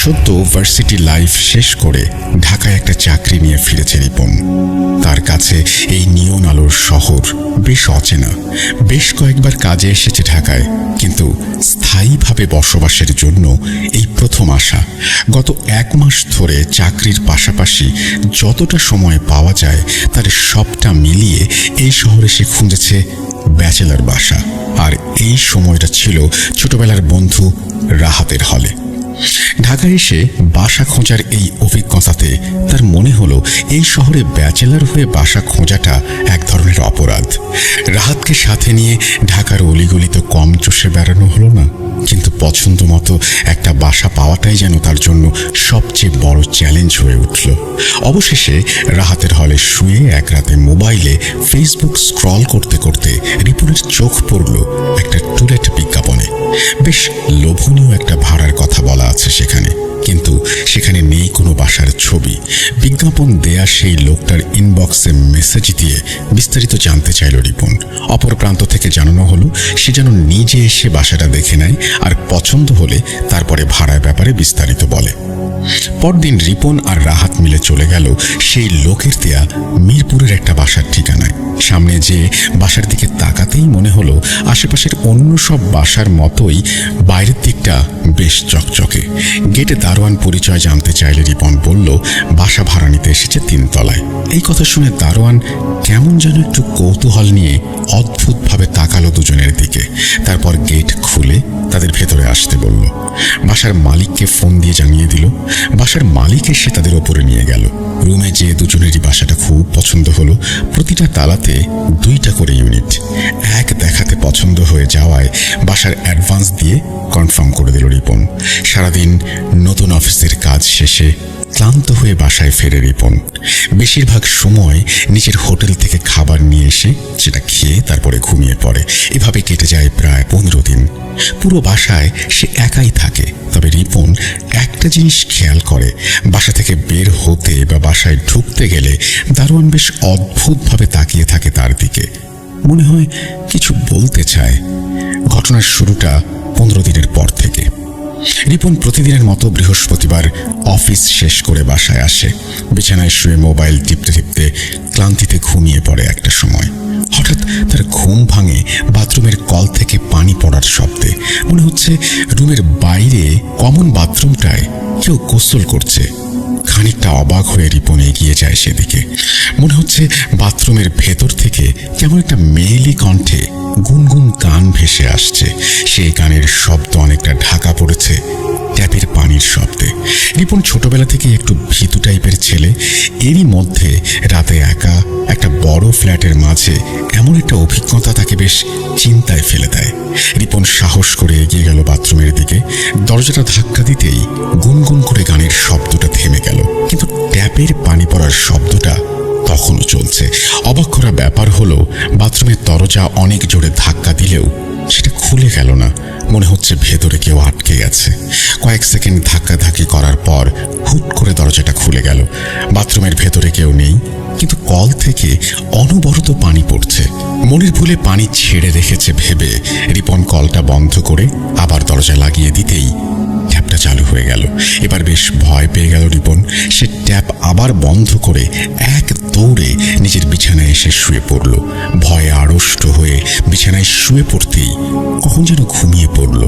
সদ্য varsity life শেষ করে ঢাকায় একটা চাকরি নিয়ে ফিরেছে রিপন। তার কাছে এই নিয়ন আলোর শহর বেশ অচেনা। বেশ কয়েকবার কাজে এসেছে ঢাকায়, কিন্তু স্থায়ীভাবে বসবাসের জন্য এই প্রথম আসা। গত 1 মাস ধরে চাকরির পাশাপাশি যতটা সময় পাওয়া যায় তার সবটা মিলিয়ে এই শহরে সে খুঁজেছে ব্যাচেলার বাসা। আর এই সময়টা ছিল ছোটবেলার বন্ধু রাহাতের হলে। ঢাকায় এসে বাসা খোঁজার এই অভিজ্ঞতাতে তার মনে হলো এই শহরে ব্যাচেলার হয়ে বাসা খোঁজাটা এক ধরনের অপরাধ। রাহাতকে সাথে নিয়ে ঢাকার অলিগলিতে কম চষে বেড়ানো হলো না, কিন্তু পছন্দ মতো একটা বাসা পাওয়াটাই যেন তার জন্য সবচেয়ে বড় চ্যালেঞ্জ হয়ে উঠল। অবশেষে রাহাতের হলে শুয়ে এক রাতে মোবাইলে ফেসবুক স্ক্রল করতে করতে রিপনের চোখ পড়ল একটা টুলেট বিজ্ঞাপনে। বেশ লোভনীয় একটা ভাড়ার কথা বলা আছে সেখানে, কিন্তু সেখানে নেই কোনো বাসার ছবি। বিজ্ঞাপন দেয়া সেই লোকটার ইনবক্সে মেসেজ দিয়ে বিস্তারিত জানতে চাইল রিপন। অপর প্রান্ত থেকে জানানো হলো সে যেন নিজে এসে বাসাটা দেখে নেয়, আর পছন্দ হলে তারপরে ভাড়ার ব্যাপারে বিস্তারিত বলে। পরদিন রিপন আর রাহাত মিলে চলে গেল সেই লোকের দেয়া মিরপুরের একটা বাসার ঠিকানায়। সামনে যে বাসার দিকে তাকাতেই মনে হলো আশেপাশের অন্য সব বাসার মতোই বাইরের দিকটা বেশ চকচকে। গেটে দারোয়ান পরিচয় জানতে চাইলে রিপন বলল বাসা ভাড়া নিতে এসেছে 3 তলায়। এই কথা শুনে দারোয়ান কেমন যেন একটু কৌতূহল নিয়ে অদ্ভুতভাবে তাকালো দুজনের দিকে। তারপর গেট খুলে তাদের ভেতরে আসতে বলল। বাসার মালিককে ফোন দিয়ে জানিয়ে দিল। বাসার মালিক এসে তাদের ওপরে নিয়ে গেল। রুমে যে দুজনেরই বাসাটা খুব পছন্দ হলো। প্রতিটা তালাতে 2টা করে ইউনিট। এক দেখাতে পছন্দ হয়ে যাওয়ায় বাসার অ্যাডভান্স দিয়ে কনফার্ম করে দিল রিপন। সারাদিন নতুন অফিসের কাজ শেষে ক্লান্ত হয়ে বাসায় ফেরে রিপন। বেশিরভাগ সময় নিজের হোটেল থেকে খাবার নিয়ে এসে সেটা খেয়ে তারপরে ঘুমিয়ে পড়ে। এভাবে কেটে যায় প্রায় 15 দিন। পুরো বাসায় সে একাই থাকে। তবে রিপন একটা জিনিস খেয়াল করে, বাসা থেকে বের হতে বা বাসায় ঢুকতে গেলে দারোয়ান বেশ অদ্ভুতভাবে তাকিয়ে থাকে তার দিকে। মনে হয় কিছু বলতে চায়। ঘটনার শুরুটা 15 দিনের পর থেকে। রিপন প্রতিদিনের মতো বৃহস্পতিবার অফিস শেষ করে বাসায় আসে। বিছানায় শুয়ে মোবাইল টিপতে টিপতে ক্লান্তিতে ঘুমিয়ে পড়ে একটা সময়। হঠাৎ তার ঘুম ভাঙে বাথরুমের কল থেকে পানি পড়ার শব্দে। মনে হচ্ছে রুমের বাইরে কমন বাথরুমটায় কেউ গোসল করছে। খানিকটা অবাক হয়ে রিপন এগিয়ে যায় সেদিকে। মনে হচ্ছে বাথরুমের ভেতর থেকে কেমন একটা মেয়েলি কণ্ঠে গুনগুন গান ভেসে আসছে। সেই গানের শব্দ অনেকটা ঢাকা পড়েছে ট্যাপের পানির শব্দে। রিপন ছোটবেলা থেকে একটু ভীতু টাইপের ছেলে। এরই মধ্যে রাতে একা একটা বড় ফ্ল্যাটের মাঝে এমন একটা অভিজ্ঞতা তাকে বেশ চিন্তায় ফেলে দেয়। রিপন সাহস করে এগিয়ে গেল বাথরুমের দিকে। দরজাটা ধাক্কা দিতেই গুনগুন করে গানের শব্দটা থেমে গেল, কিন্তু ট্যাপের পানি পড়ার শব্দটা তখনও চলছে। অবাক করা ব্যাপার হলো বাথরুমের দরজা অনেক জোরে ধাক্কা দিলেও সেটা খুলে গেল না। মনে হচ্ছে ভেতরে কেউ আটকে গেছে। কয়েক সেকেন্ড ধাক্কাধাক্কি করার পর হুট করে দরজাটা খুলে গেল। বাথরুমের ভেতরে কেউ নেই, কিন্তু কল থেকে অনবরত পানি পড়ছে। মনির ভুলে পানি ছেড়ে রেখেছে ভেবে রিপন কলটা বন্ধ করে আবার দরজা লাগিয়ে দিতেই ট্যাপটা চালু হয়ে গেল। এবার বেশ ভয় পেয়ে গেল রিপন। সে ট্যাপ আবার বন্ধ করে এক দৌড়ে নিজের বিছানায় এসে শুয়ে পড়ল। ভয়ে আড়ষ্ট হয়ে বিছানায় শুয়ে পড়তেই কখন যেন ঘুমিয়ে পড়ল।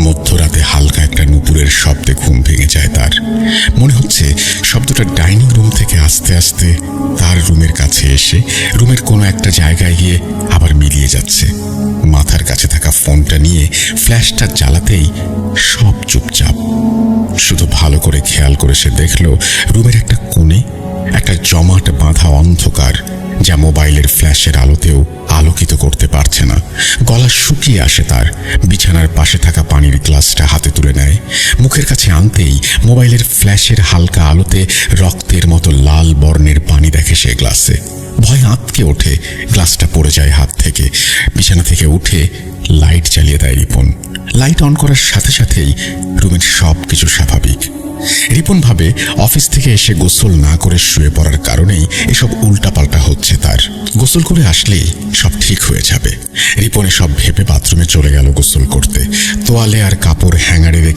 মধ্যরাতে হালকা একটা নুপুরের শব্দে ঘুম ভেঙে যায় তার। মনে হচ্ছে শব্দটা ডাইনিং রুম থেকে আস্তে আস্তে তার রুমের কাছে এসে রুমের কোনো একটা জায়গায় গিয়ে আবার মিলিয়ে যাচ্ছে। মাথার কাছে থাকা ফোনটা নিয়ে ফ্ল্যাশটা জ্বালাতেই সব চুপচাপ। শুধু ভালো করে খেয়াল করে সে দেখল রুমের একটা কোণে একটা জমাট বাঁধা অন্ধকার, যা মোবাইলের ফ্ল্যাশের আলোতেও আলোকিত করতে পারছে না। গলা শুকিয়ে আসে তার। বিছানার পাশে থাকা পানির গ্লাসটা হাতে তুলে নেয়। মুখের কাছে আনতেই মোবাইলের ফ্ল্যাশের হালকা আলোতে রক্তের মতো লাল বর্ণের পানি দেখে সে গ্লাসে। ভয় আঁতকে ওঠে। গ্লাসটা পড়ে যায় হাত থেকে। বিছানা থেকে উঠে লাইট জ্বালিয়ে দেয় রিপন। লাইট অন করার সাথে সাথেই রুমের সব কিছু স্বাভাবিক। রিপন ভাবে অফিস থেকে এসে গোসল না করে শুয়ে পড়ার কারণেই এসব উল্টাপাল্টা হচ্ছে তার। গোসল করে আসলেই সব ঠিক হয়ে যাবে। রিপন সব ভেবে বাথরুমে চলে গেল গোসল করতে। তোয়ালে আর কাপড় হ্যাঙ্গারে রেখে